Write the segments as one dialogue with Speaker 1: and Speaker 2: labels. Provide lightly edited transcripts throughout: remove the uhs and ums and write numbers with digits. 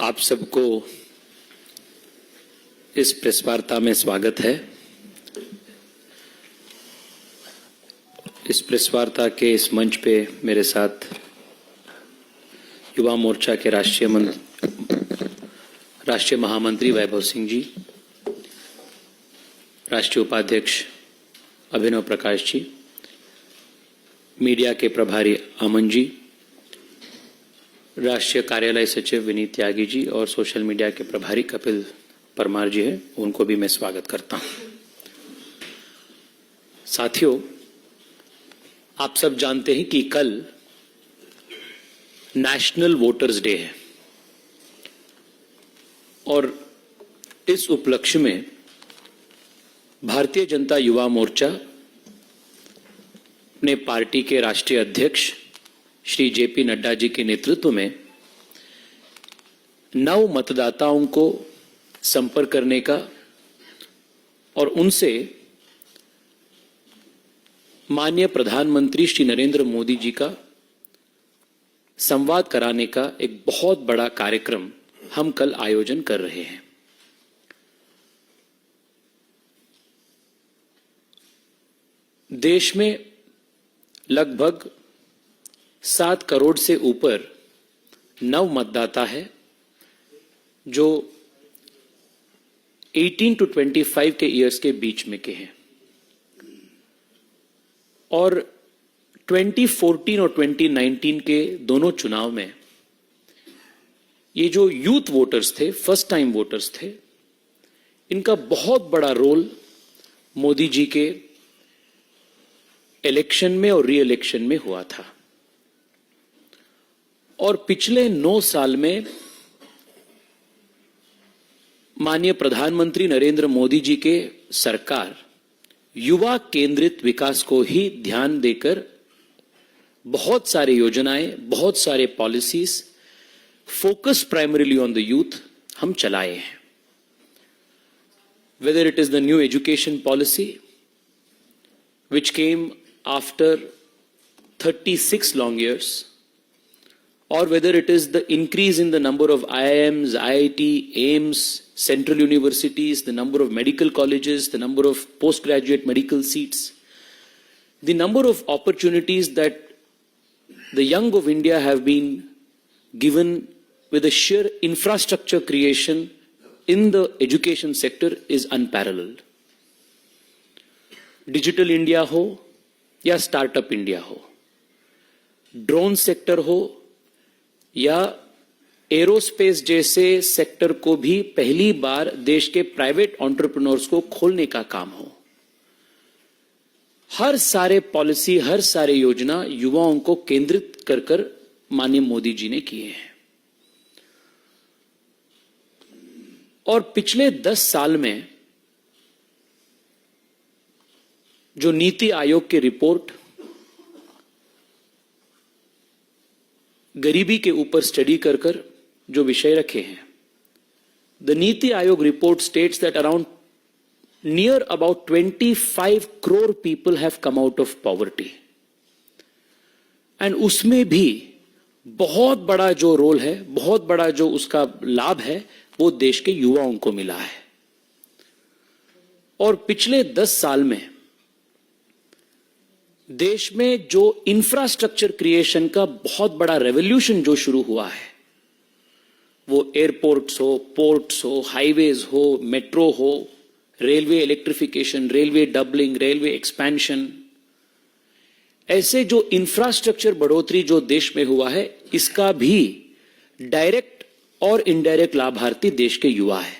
Speaker 1: आप सबको इस प्रेस वार्ता में स्वागत है। इस प्रेस वार्ता के इस मंच पे मेरे साथ युवा मोर्चा के राष्ट्रीय महामंत्री वैभव सिंह जी, राष्ट्रीय उपाध्यक्ष अभिनव प्रकाश जी, मीडिया के प्रभारी अमन जी, राष्ट्रीय कार्यालय सचिव विनीत त्यागी जी और सोशल मीडिया के प्रभारी कपिल परमार जी हैं, उनको भी मैं स्वागत करता हूं। साथियों, आप सब जानते हैं कि कल नेशनल वोटर्स डे है और इस उपलक्ष्य में भारतीय जनता युवा मोर्चा ने पार्टी के राष्ट्रीय अध्यक्ष श्री जेपी नड्डा जी के नेतृत्व में 9 मतदाताओं को संपर्क करने का और उनसे माननीय प्रधानमंत्री श्री नरेंद्र मोदी जी का संवाद कराने का एक बहुत बड़ा कार्यक्रम हम कल आयोजन कर रहे हैं। देश में लगभग 7 करोड़ से ऊपर नव मतदाता है जो 18 to 25 के ईयर्स के बीच में के हैं और 2014 और 2019 के दोनों चुनाव में ये जो यूथ वोटर्स थे, फर्स्ट टाइम वोटर्स थे, इनका बहुत बड़ा रोल मोदी जी के इलेक्शन में और री इलेक्शन में हुआ था। और पिछले 9 साल में माननीय प्रधानमंत्री नरेंद्र मोदी जी के सरकार युवा केंद्रित विकास को ही ध्यान देकर बहुत सारे योजनाएं, बहुत सारे policies, focus primarily on the youth हम चलाए हैं। Whether it is the new education policy which came after 36 long years, or whether it is the increase in the number of IIMs, IIT, AIIMS, central universities, the number of medical colleges, the number of postgraduate medical seats, the number of opportunities that the young of India have been given with the sheer infrastructure creation in the education sector is unparalleled. Digital India हो या startup India हो, drone sector हो या aerospace जैसे sector को भी पहली बार देश के प्राइवेट एंटरप्रेन्योर्स को खोलने का काम हो, हर सारे पॉलिसी, हर सारे योजना युवाओं को केंद्रित कर कर माननीय मोदी जी ने किए हैं। और पिछले 10 साल में जो नीति आयोग की रिपोर्ट गरीबी के ऊपर स्टडी कर कर जो विषय रखे हैं, the NITI Aayog report states that around near about 25 crore people have come out of poverty, and उसमें भी बहुत बड़ा जो रोल है, बहुत बड़ा जो उसका लाभ है, वो देश के युवाओं को मिला है। और पिछले 10 साल में देश में जो इंफ्रास्ट्रक्चर क्रिएशन का बहुत बड़ा रेवोल्यूशन जो शुरू हुआ है, वो एयरपोर्ट्स हो, पोर्ट्स हो, हाईवेज हो, मेट्रो हो, railway electrification, railway doubling, railway expansion, ऐसे जो इंफ्रास्ट्रक्चर बढ़ोतरी जो देश में हुआ है, इसका भी डायरेक्ट और इनडायरेक्ट लाभार्थी देश के युवा है।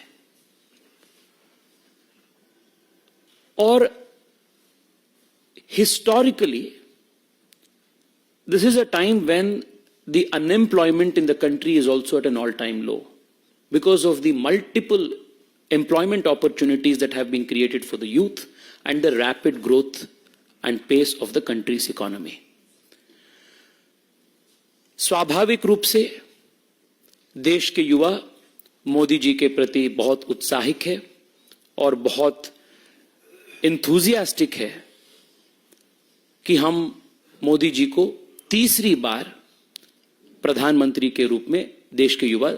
Speaker 1: और historically, this is a time when the unemployment in the country is also at an all-time low because of the multiple employment opportunities that have been created for the youth and the rapid growth and pace of the country's economy. स्वाभाविक रूप से देश के युवा मोदी जी के प्रति बहुत उत्साहित है और बहुत enthusiastic है कि हम मोदी जी को तीसरी बार प्रधानमंत्री के रूप में देश के युवा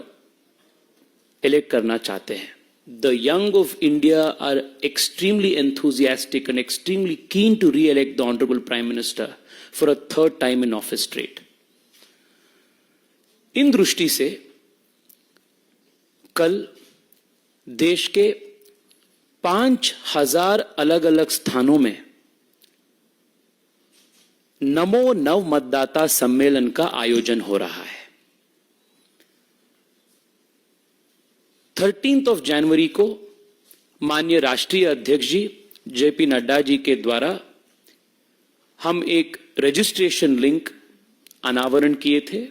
Speaker 1: इलेक्ट करना चाहते हैं. The young of India are extremely enthusiastic and extremely keen to re-elect the Honorable Prime Minister for a third time in office straight. इन दृष्टि से कल देश के 5,000 अलग अलग स्थानों में नमो नव मतदाता सम्मेलन का आयोजन हो रहा है. 13 जनवरी को माननीय राष्ट्रीय अध्यक्ष जी जेपी नड्डा जी के द्वारा हम एक रजिस्ट्रेशन लिंक अनावरण किए थे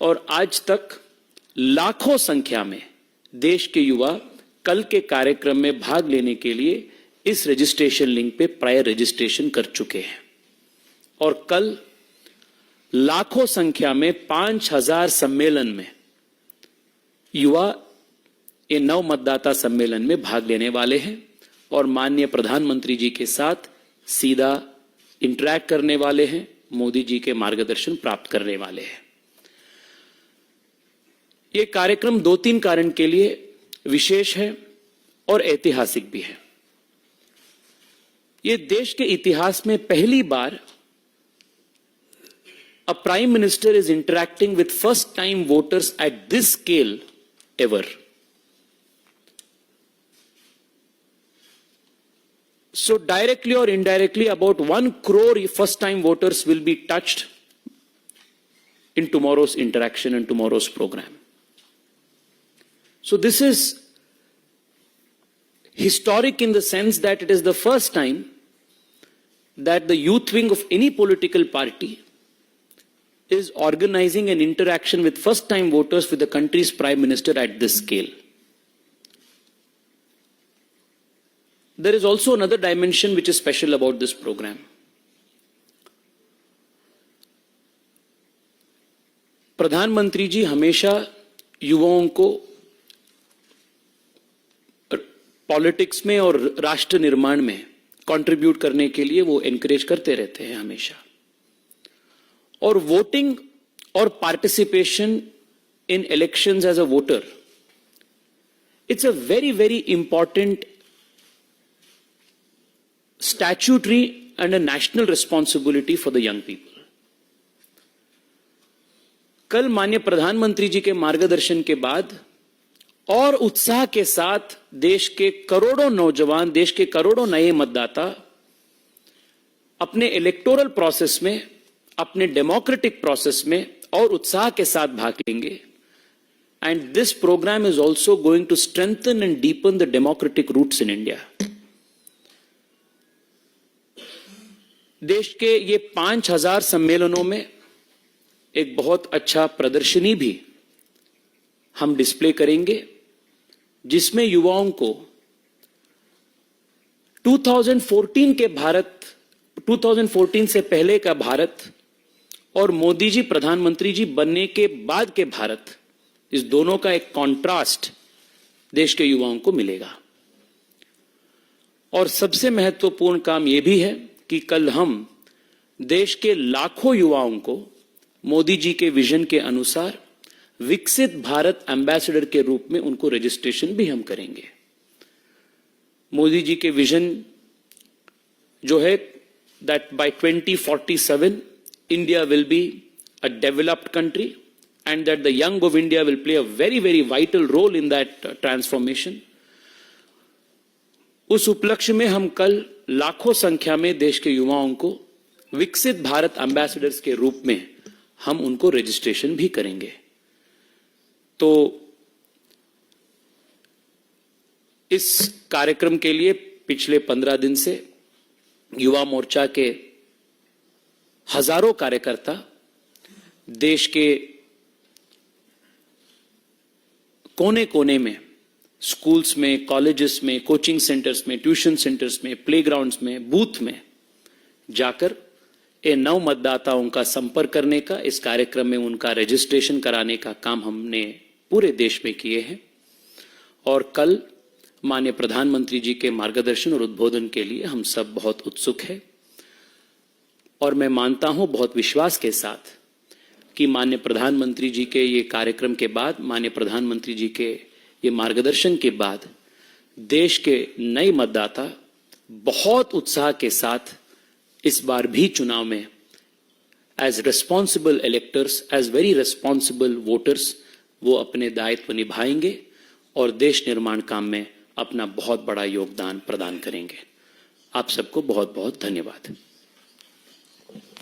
Speaker 1: और आज तक लाखों संख्या में देश के युवा कल के कार्यक्रम में भाग लेने के लिए इस रजिस्ट्रेशन लिंक पे प्रायर रजिस्ट्रेशन कर चुके हैं और कल लाखों संख्या में 5,000 सम्मेलन में युवा ये नव मतदाता सम्मेलन में भाग लेने वाले हैं और माननीय प्रधानमंत्री जी के साथ सीधा इंटरैक्ट करने वाले हैं, मोदी जी के मार्गदर्शन प्राप्त करने वाले हैं. ये कार्यक्रम 2-3 कारण के लिए विशेष है और ऐतिहासिक भी है. ये देश के इतिहास में पहली बार a prime minister is interacting with first time voters at this scale ever. So directly or indirectly about 1 crore first time voters will be touched in tomorrow's interaction and tomorrow's program. So this is historic in the sense that it is the first time that the youth wing of any political party is organizing an interaction with first time voters with the country's prime minister at this scale. There is also another dimension which is special about this program. प्रधानमंत्री जी हमेशा युवाओं को politics में और राष्ट्र निर्माण में contribute करने के लिए वो एनकरेज करते रहते हैं हमेशा. और वोटिंग और participation in elections as a voter, it's a very very important statutory and a national responsibility for the young people. कल माननीय प्रधानमंत्री जी के मार्गदर्शन के बाद और उत्साह के साथ देश के करोड़ों नौजवान, देश के करोड़ों नए मतदाता अपने इलेक्टोरल प्रोसेस में, अपने डेमोक्रेटिक प्रोसेस में और उत्साह के साथ भाग लेंगे. And this program is also going to strengthen and deepen the democratic roots in India. देश के ये 5,000 सम्मेलनों में एक बहुत अच्छा प्रदर्शनी भी हम डिस्प्ले करेंगे जिसमें युवाओं को 2014 के भारत, 2014 से पहले का भारत और मोदी जी प्रधानमंत्री जी बनने के बाद के भारत, इस दोनों का एक कॉन्ट्रास्ट देश के युवाओं को मिलेगा. और सबसे महत्वपूर्ण काम यह भी है कि कल हम देश के लाखों युवाओं को मोदी जी के विजन के अनुसार विकसित भारत एम्बेसडर के रूप में उनको रजिस्ट्रेशन भी हम करेंगे. मोदी जी के विजन जो है that by 2047 India will be a developed country and that the young of India will play a very very vital role in that transformation. उस उपलक्ष्य में हम कल लाखों संख्या में देश के युवाओं को विकसित भारत एम्बेसडर्स के रूप में हम उनको रजिस्ट्रेशन भी करेंगे. तो इस कार्यक्रम के लिए पिछले 15 दिन से युवा मोर्चा के हजारों कार्यकर्ता देश के कोने कोने में, स्कूल्स में, कॉलेजेस में, कोचिंग सेंटर्स में, ट्यूशन सेंटर्स में, प्लेग्राउंड्स में, बूथ में जाकर ये नव मतदाताओं का संपर्क करने का, इस कार्यक्रम में उनका रजिस्ट्रेशन कराने का काम हमने पूरे देश में किए हैं. और कल माननीय प्रधानमंत्री जी के मार्गदर्शन और उद्बोधन के लिए हम सब बहुत उत्सुक हैं. और मैं मानता हूं बहुत विश्वास के साथ कि माननीय प्रधानमंत्री जी के ये कार्यक्रम के बाद, माननीय प्रधानमंत्री जी के ये मार्गदर्शन के बाद देश के नए मतदाता बहुत उत्साह के साथ इस बार भी चुनाव में as responsible electors, as very responsible voters, वो अपने दायित्व निभाएंगे और देश निर्माण काम में अपना बहुत बड़ा योगदान प्रदान करेंगे। आप सबको बहुत बहुत धन्यवाद।